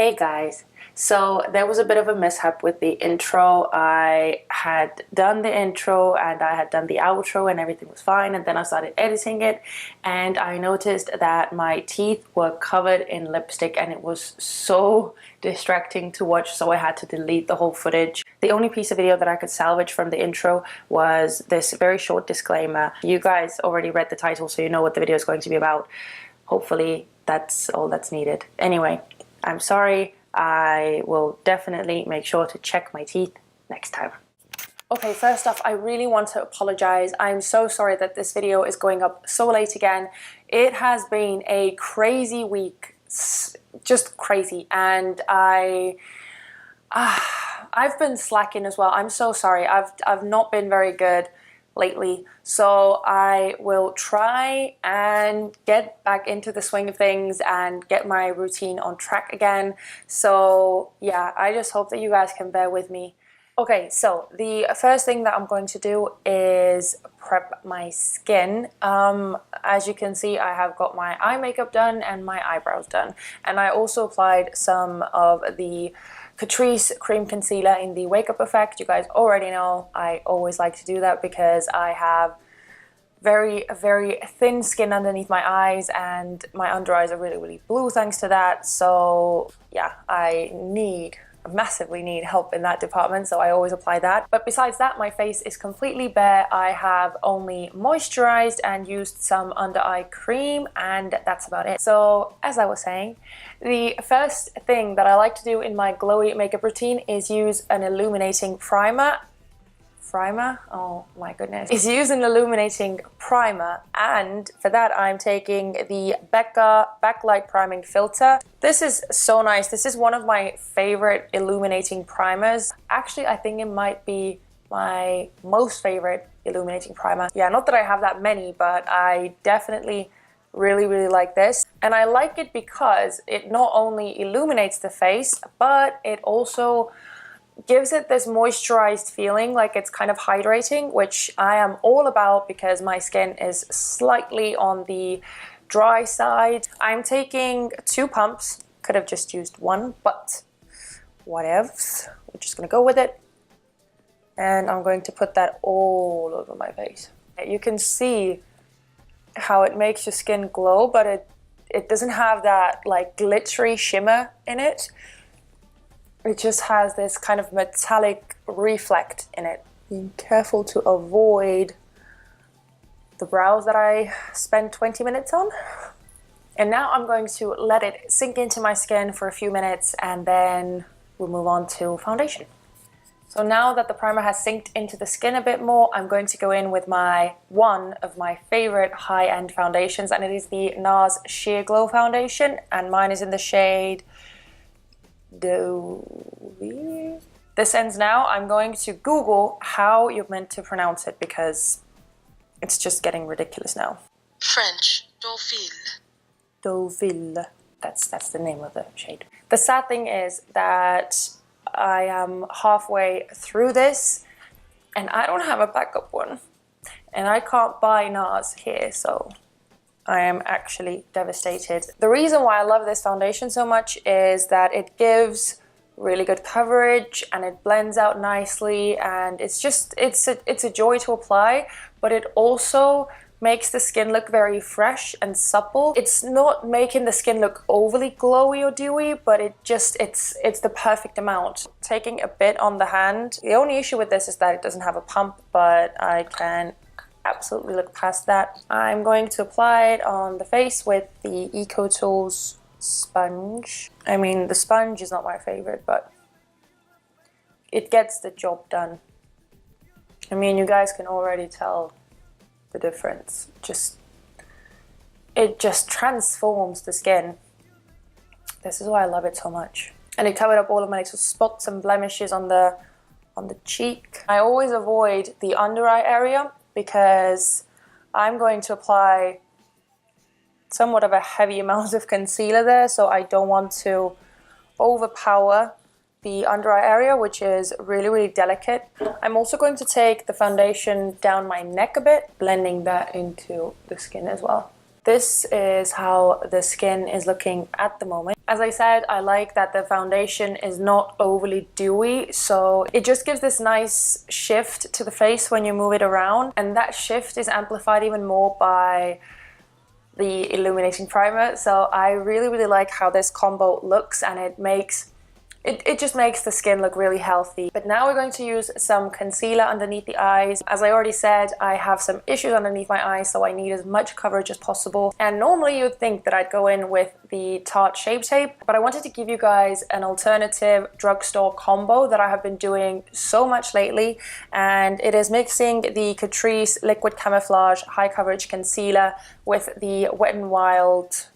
Hey guys, so there was a bit of a mishap with the intro. I had done the intro and I had done the outro and everything was fine, and then I started editing it and I noticed that my teeth were covered in lipstick and it was so distracting to watch, so I had to delete the whole footage. The only piece of video that I could salvage from the intro was this very short disclaimer. You guys already read the title, so you know what the video is going to be about. Hopefully that's all that's needed. Anyway, I'm sorry. I will definitely make sure to check my teeth next time. Okay, first off, I really want to apologize. I'm so sorry that this video is going up so late again. It has been a crazy week, just crazy, and I've been slacking as well. I'm so sorry. I've not been very good lately, so I will try and get back into the swing of things and get my routine on track again. So yeah, I just hope that you guys can bear with me. Okay, so the first thing that I'm going to do is prep my skin. As you can see, I have got my eye makeup done and my eyebrows done, and I also applied some of the Catrice cream concealer in the Wake Up Effect. You guys already know I always like to do that because I have very thin skin underneath my eyes and my under eyes are really blue thanks to that. So yeah, I massively need help in that department, so I always apply that. But besides that, my face is completely bare. I have only moisturized and used some under eye cream, and that's about it. So as I was saying, the first thing that I like to do in my glowy makeup routine is use an illuminating primer. Oh my goodness. Is use an illuminating primer, and for that I'm taking the BECCA Backlight priming filter. This is so nice. This is one of my favorite illuminating primers. Actually, I think it might be my most favorite illuminating primer. Yeah, not that I have that many, but I definitely really like this. And I like it because it not only illuminates the face, but it also gives it this moisturized feeling, like it's kind of hydrating, which I am all about because my skin is slightly on the dry side. I'm taking 2 pumps, could have just used 1, but whatevs. We're just gonna go with it. And I'm going to put that all over my face. You can see how it makes your skin glow, but it doesn't have that like glittery shimmer in it. It just has this kind of metallic reflect in it. Be careful to avoid the brows that I spent 20 minutes on. And now I'm going to let it sink into my skin for a few minutes and then we'll move on to foundation. So now that the primer has sinked into the skin a bit more, I'm going to go in with one of my favorite high-end foundations, and it is the NARS Sheer Glow foundation, and mine is in the shade Deauville. This ends now. I'm going to Google how you're meant to pronounce it because it's just getting ridiculous now. French, Deauville. Deauville. That's the name of the shade. The sad thing is that I am halfway through this and I don't have a backup one. And I can't buy NARS here, so I am actually devastated. The reason why I love this foundation so much is that it gives really good coverage and it blends out nicely, and it's a joy to apply, but it also makes the skin look very fresh and supple. It's not making the skin look overly glowy or dewy, but it's the perfect amount. Taking a bit on the hand. The only issue with this is that it doesn't have a pump, but I can absolutely look past that. I'm going to apply it on the face with the EcoTools sponge. I mean, the sponge is not my favorite, but it gets the job done. I mean, you guys can already tell the difference. It just transforms the skin. This is why I love it so much. And it covered up all of my little spots and blemishes on the cheek. I always avoid the under eye area because I'm going to apply somewhat of a heavy amount of concealer there, so I don't want to overpower the under eye area, which is really delicate. I'm also going to take the foundation down my neck a bit, blending that into the skin as well. This is how the skin is looking at the moment. As I said, I like that the foundation is not overly dewy, so it just gives this nice shift to the face when you move it around, and that shift is amplified even more by the illuminating primer. So I really like how this combo looks, and it just makes the skin look really healthy. But now we're going to use some concealer underneath the eyes. As I already said, I have some issues underneath my eyes, so I need as much coverage as possible. And normally you'd think that I'd go in with the Tarte Shape Tape, but I wanted to give you guys an alternative drugstore combo that I have been doing so much lately, and it is mixing the Catrice Liquid Camouflage High Coverage Concealer with the Wet n Wild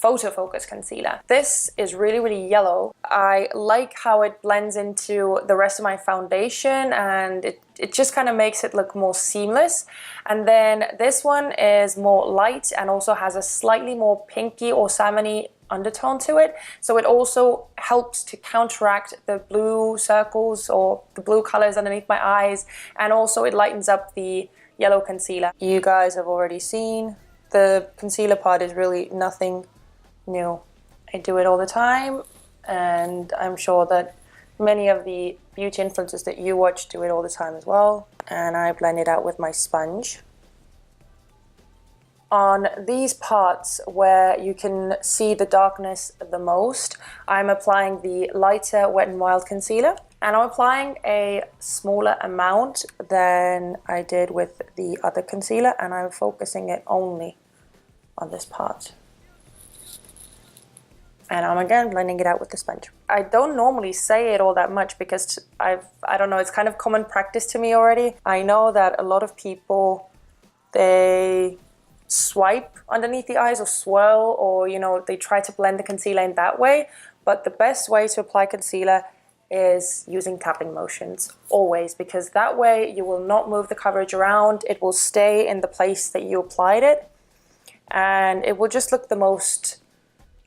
Photofocus concealer. This is really yellow. I like how it blends into the rest of my foundation, and it just kind of makes it look more seamless. And then this one is more light and also has a slightly more pinky or salmony undertone to it, so it also helps to counteract the blue circles or the blue colors underneath my eyes, and also it lightens up the yellow concealer. You guys have already seen the concealer part is really nothing new. I do it all the time, and I'm sure that many of the beauty influencers that you watch do it all the time as well. And I blend it out with my sponge. On these parts where you can see the darkness the most, I'm applying the lighter Wet n Wild concealer, and I'm applying a smaller amount than I did with the other concealer, and I'm focusing it only on this part. And I'm again blending it out with the sponge. I don't normally say it all that much because I don't know, it's kind of common practice to me already. I know that a lot of people, they swipe underneath the eyes or swirl, or you know, they try to blend the concealer in that way. But the best way to apply concealer is using tapping motions, always, because that way you will not move the coverage around. It will stay in the place that you applied it, and it will just look the most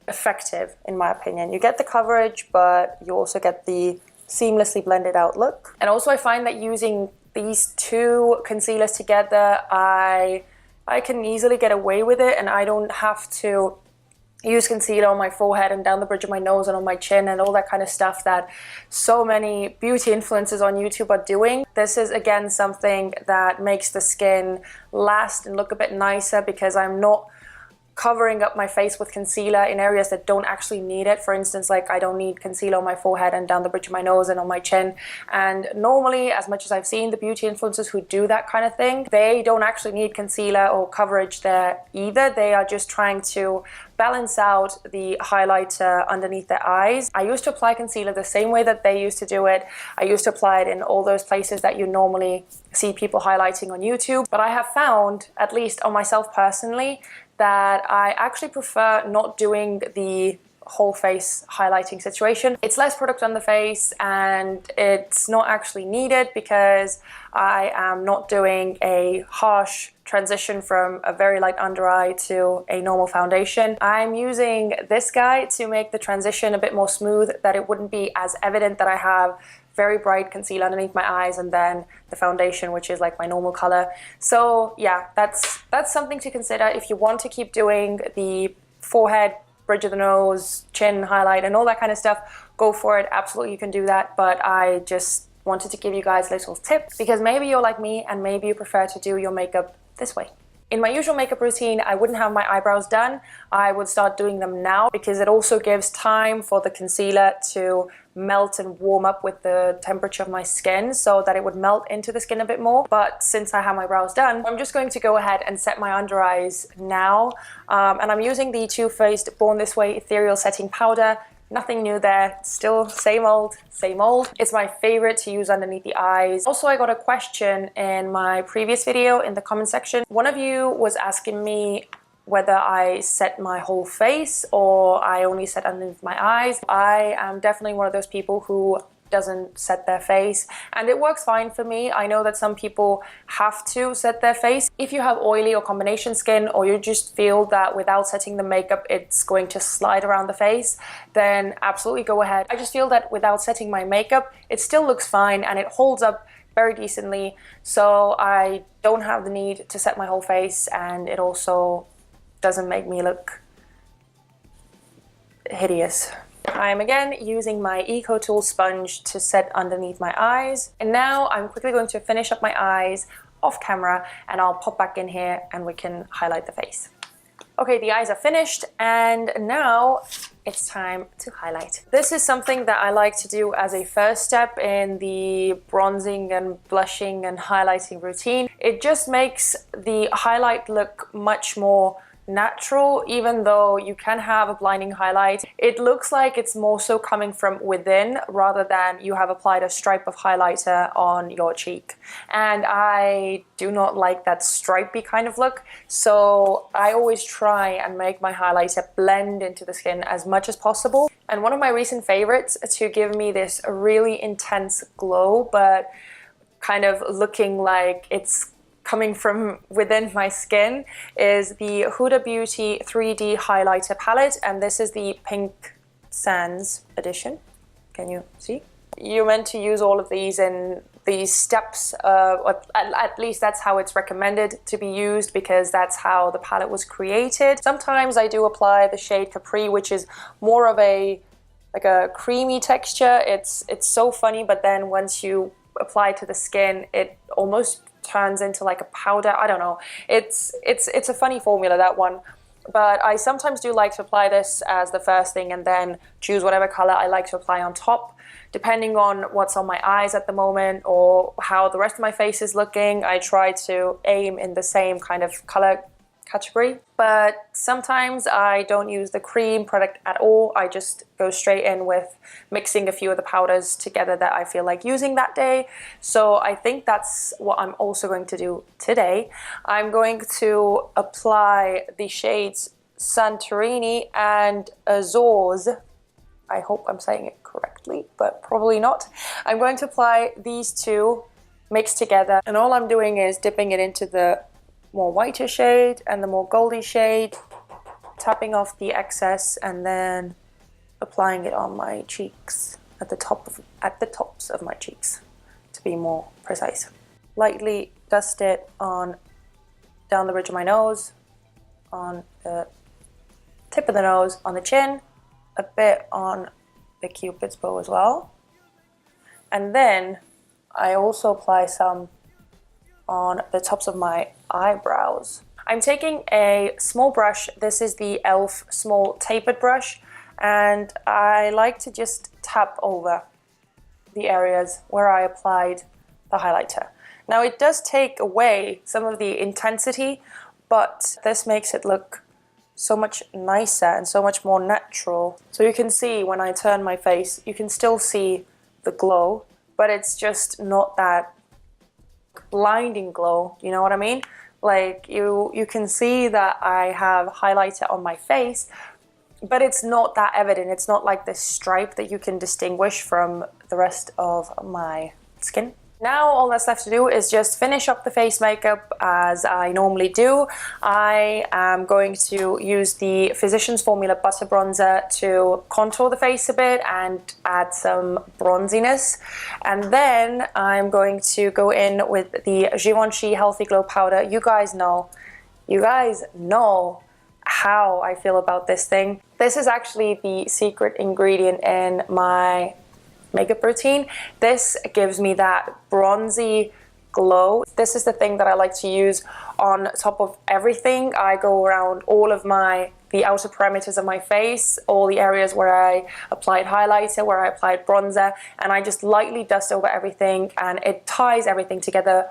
effective, in my opinion. You get the coverage, but you also get the seamlessly blended out look. And also I find that using these two concealers together, I can easily get away with it, and I don't have to use concealer on my forehead and down the bridge of my nose and on my chin and all that kind of stuff that so many beauty influencers on YouTube are doing. This is again something that makes the skin last and look a bit nicer, because I'm not covering up my face with concealer in areas that don't actually need it. For instance, like I don't need concealer on my forehead and down the bridge of my nose and on my chin. And normally, as much as I've seen the beauty influencers who do that kind of thing, they don't actually need concealer or coverage there either. They are just trying to balance out the highlighter underneath their eyes. I used to apply concealer the same way that they used to do it. I used to apply it in all those places that you normally see people highlighting on YouTube. But I have found, at least on myself personally, that I actually prefer not doing the whole face highlighting situation. It's less product on the face, and it's not actually needed because I am not doing a harsh transition from a very light under eye to a normal foundation. I'm using this guy to make the transition a bit more smooth, that it wouldn't be as evident that I have very bright concealer underneath my eyes and then the foundation, which is like my normal color. So yeah, that's something to consider if you want to keep doing the forehead, bridge of the nose, chin highlight and all that kind of stuff. Go for it, absolutely, you can do that. But I just wanted to give you guys a little tip, because maybe you're like me and maybe you prefer to do your makeup this way. In my usual makeup routine, I wouldn't have my eyebrows done. I would start doing them now, because it also gives time for the concealer to melt and warm up with the temperature of my skin, so that it would melt into the skin a bit more. But since I have my brows done, I'm just going to go ahead and set my under eyes now. And I'm using the Too Faced Born This Way Ethereal Setting Powder. Nothing new there, still same old, same old. It's my favorite to use underneath the eyes. Also, I got a question in my previous video in the comment section. One of you was asking me whether I set my whole face or I only set underneath my eyes. I am definitely one of those people who doesn't set their face, and it works fine for me. I know that some people have to set their face. If you have oily or combination skin, or you just feel that without setting the makeup it's going to slide around the face, then absolutely go ahead. I just feel that without setting my makeup it still looks fine and it holds up very decently, so I don't have the need to set my whole face, and it also doesn't make me look hideous. I'm again using my Eco Tool sponge to set underneath my eyes. And now I'm quickly going to finish up my eyes off camera, and I'll pop back in here and we can highlight the face. Okay, the eyes are finished, and now it's time to highlight. This is something that I like to do as a first step in the bronzing and blushing and highlighting routine. It just makes the highlight look much more natural, even though you can have a blinding highlight. It looks like it's more so coming from within rather than you have applied a stripe of highlighter on your cheek. And I do not like that stripy kind of look, so I always try and make my highlighter blend into the skin as much as possible. And one of my recent favorites to give me this really intense glow, but kind of looking like it's coming from within my skin, is the Huda Beauty 3D Highlighter Palette, and this is the Pink Sands edition. Can you see? You're meant to use all of these in these steps, at least that's how it's recommended to be used, because that's how the palette was created. Sometimes I do apply the shade Capri, which is more of a like a creamy texture. It's so funny, but then once you apply it to the skin, it almost turns into like a powder. I don't know. It's a funny formula, that one. But I sometimes do like to apply this as the first thing and then choose whatever color I like to apply on top. Depending on what's on my eyes at the moment or how the rest of my face is looking, I try to aim in the same kind of color category. But sometimes I don't use the cream product at all. I just go straight in with mixing a few of the powders together that I feel like using that day. So I think that's what I'm also going to do today. I'm going to apply the shades Santorini and Azores. I hope I'm saying it correctly, but probably not. I'm going to apply these two mixed together, and all I'm doing is dipping it into the more whiter shade and the more goldy shade, tapping off the excess and then applying it on my cheeks at the tops of my cheeks, to be more precise. Lightly dust it on down the ridge of my nose, on the tip of the nose, on the chin, a bit on the Cupid's bow as well. And then I also apply some on the tops of my eyebrows. I'm taking a small brush. This is the e.l.f. small tapered brush, and I like to just tap over the areas where I applied the highlighter. Now it does take away some of the intensity, but this makes it look so much nicer and so much more natural. So you can see when I turn my face, you can still see the glow, but it's just not that blinding glow, you know what I mean? Like you can see that I have highlighter on my face, but it's not that evident. It's not like this stripe that you can distinguish from the rest of my skin. Now all that's left to do is just finish up the face makeup as I normally do. I am going to use the Physicians Formula Butter Bronzer to contour the face a bit and add some bronziness. And then I'm going to go in with the Givenchy Healthy Glow Powder. You guys know how I feel about this thing. This is actually the secret ingredient in my makeup routine. This gives me that bronzy glow. This is the thing that I like to use on top of everything. I go around all of the outer perimeters of my face, all the areas where I applied highlighter, where I applied bronzer, and I just lightly dust over everything, and it ties everything together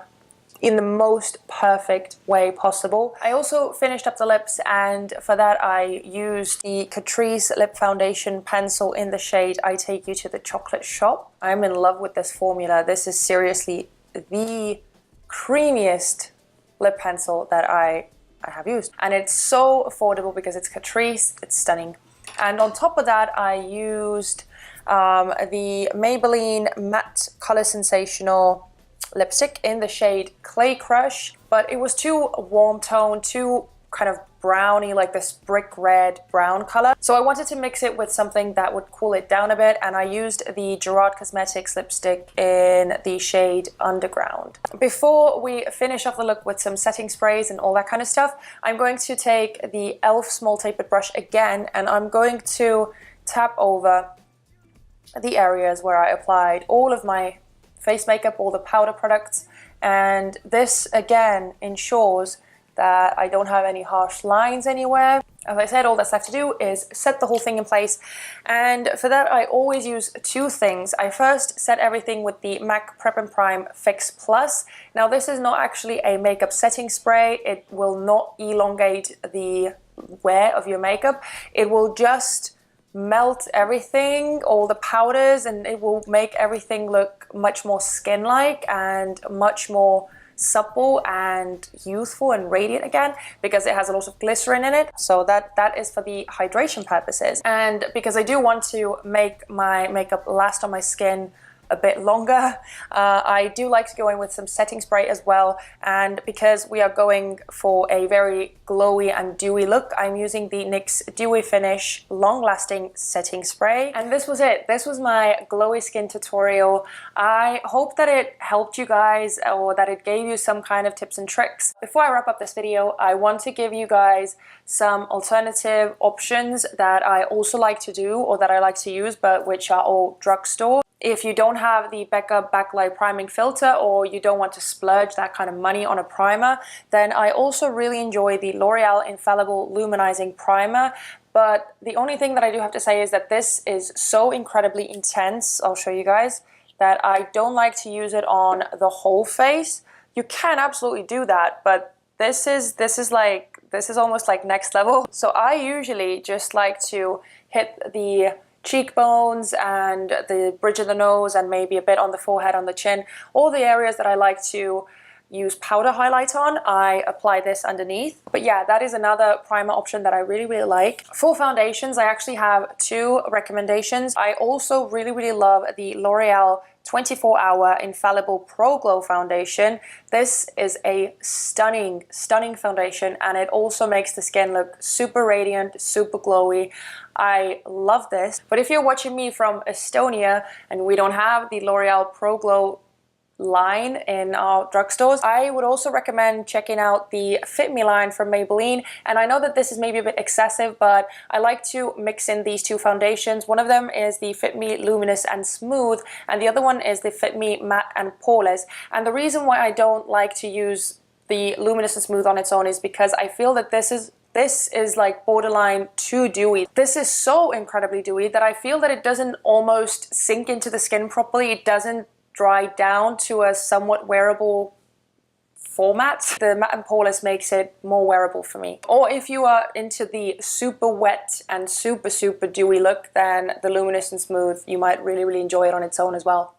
in the most perfect way possible. I also finished up the lips, and for that I used the Catrice lip foundation pencil in the shade I Take You to the Chocolate Shop. I'm in love with this formula. This is seriously the creamiest lip pencil that I have used. And it's so affordable because it's Catrice, it's stunning. And on top of that I used the Maybelline Matte Color Sensational lipstick in the shade Clay Crush, but it was too warm tone, too kind of browny, like this brick red brown color. So I wanted to mix it with something that would cool it down a bit, and I used the Gerard Cosmetics lipstick in the shade Underground. Before we finish off the look with some setting sprays and all that kind of stuff, I'm going to take the e.l.f. small tapered brush again, and I'm going to tap over the areas where I applied all of my face makeup, all the powder products, and this again ensures that I don't have any harsh lines anywhere. As I said, all that's left to do is set the whole thing in place, and for that I always use two things. I first set everything with the MAC Prep and Prime Fix Plus. Now this is not actually a makeup setting spray. It will not elongate the wear of your makeup. It will just melt everything, all the powders, and it will make everything look much more skin-like and much more supple and youthful and radiant again, because it has a lot of glycerin in it. So that is for the hydration purposes, and because I do want to make my makeup last on my skin a bit longer, I do like to go in with some setting spray as well, and because we are going for a very glowy and dewy look, I'm using the NYX Dewy Finish Long Lasting Setting Spray. And this was it. This was my glowy skin tutorial. I hope that it helped you guys, or that it gave you some kind of tips and tricks. Before I wrap up this video, I want to give you guys some alternative options that I also like to do, or that I like to use, but which are all drugstore. If you don't have the BECCA Backlight Priming Filter, or you don't want to splurge that kind of money on a primer, then I also really enjoy the L'Oreal Infallible Luminizing Primer. But the only thing that I do have to say is that this is so incredibly intense, I'll show you guys, that I don't like to use it on the whole face. You can absolutely do that, but this is almost like next level. So I usually just like to hit the cheekbones and the bridge of the nose, and maybe a bit on the forehead, on the chin, all the areas that I like to use powder highlight on, I apply this underneath. But yeah, that is another primer option that I really like. For foundations, I actually have two recommendations. I also really love the L'Oreal 24-Hour Infallible Pro Glow Foundation. This is a stunning foundation, and it also makes the skin look super radiant, super glowy. I love this. But if you're watching me from Estonia and we don't have the L'Oreal Pro Glow line in our drugstores, I would also recommend checking out the Fit Me line from Maybelline. And I know that this is maybe a bit excessive, but I like to mix in these two foundations. One of them is the Fit Me Luminous and Smooth, and the other one is the Fit Me Matte and Poreless. And the reason why I don't like to use the Luminous and Smooth on its own is because I feel that this is like borderline too dewy. This is so incredibly dewy that I feel that it doesn't almost sink into the skin properly. It doesn't dry down to a somewhat wearable format. The Matte and Poreless makes it more wearable for me. Or if you are into the super wet and super dewy look, then the Luminous and Smooth, you might really enjoy it on its own as well.